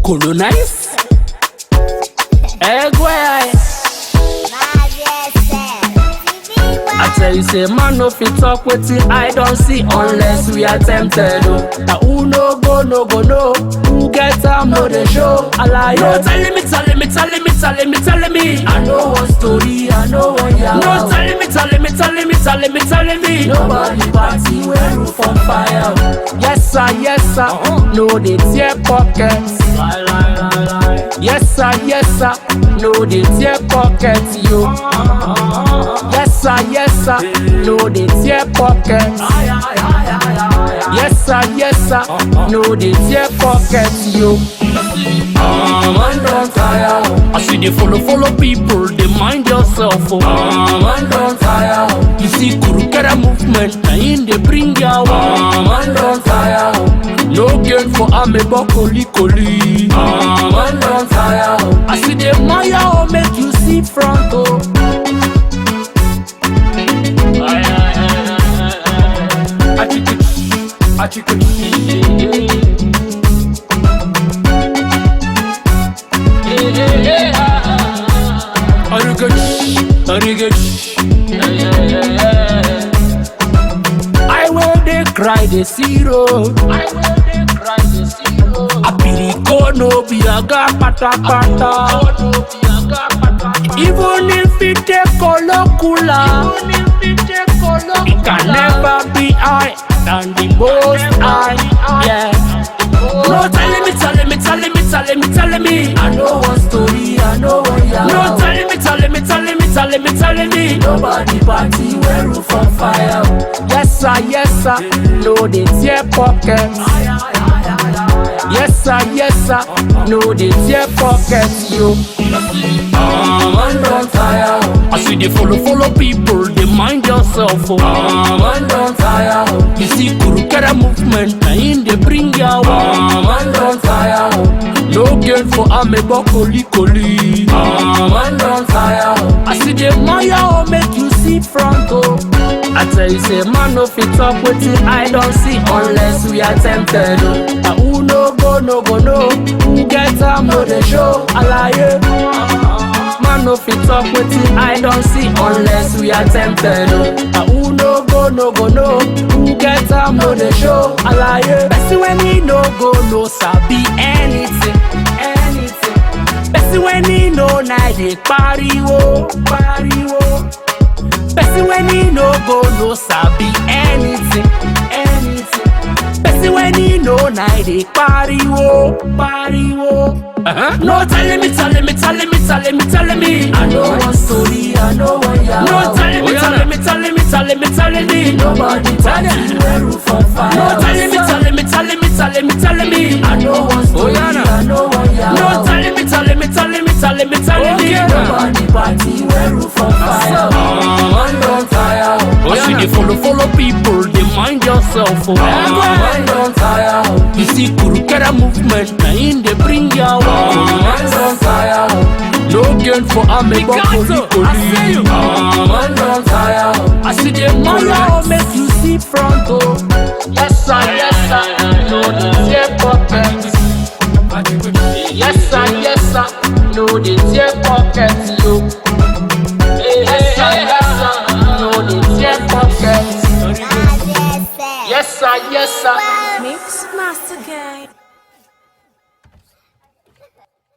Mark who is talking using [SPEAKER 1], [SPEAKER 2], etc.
[SPEAKER 1] Colonize. I tell you, say man no fit talk wetin I don't see unless we are tempted. Oh, now who no go, no go, no. Who get time, no they show. Alaye. No telling me. I know one story, I know one yard. No telling me. Nobody party when roof on fire. Yes sir. No they tear pockets. Yes sir. No they tear pockets, yo. Yes sir. No they tear pockets. Yes sir. No they tear pockets, yo. Man don't tire. I see they follow people, they mind yourself. Man don't tire. You see Kurukera movement, and they bring your man don't tire. No gain for amebo koli. Man don't tire. I see they maya make you see front. I will they cry the zero. I piriko no be a ga pata. Even if it take kolokula, it can never be I than the most I. Yeah. No telling me. I know one story, I know one yard. No telling me. Nobody party when roof on fire. Yes sir. No they tear pockets. Yes sir. No they tear pockets, yo. Man don't tire. I see they follow people, they mind yourself. Man don't tire. You see Kurukera movement, and they bring your man don't tire. No gain for amebo koli. Man don't tire. I see the maya make you see front. I tell you, say man no fit talk wetin I don't see unless we are tempted. Now who no go, no. Who get time, no they show. Alaye. Man no fit talk wetin I don't see unless we are tempted. Now who no go, no. Who get time, no they show. Alaye. Person when he no go, no sabi anything. Person when he no na dey pariwo. Person when he no go, no sabi anything. Person when he no na dey pariwo. No telling me. I know one story, I know one yard. No telling me. Nobody party when roof on fire. No telling me. I know one story, I know one yard. No telling me. Nobody party when roof on fire. Man don't tire. I see they follow people, they mind yourself. Man don't tire. You see Kurukera movement, and they bring your man don't tire. No gain for amebo koli. Man don't tire. I see the maya make you see front. Yes sir. No they tear pockets. Yes sir. No they tear pockets, yo. Yes sir. No they tear pockets. Yes sir.
[SPEAKER 2] Mix Master Gang.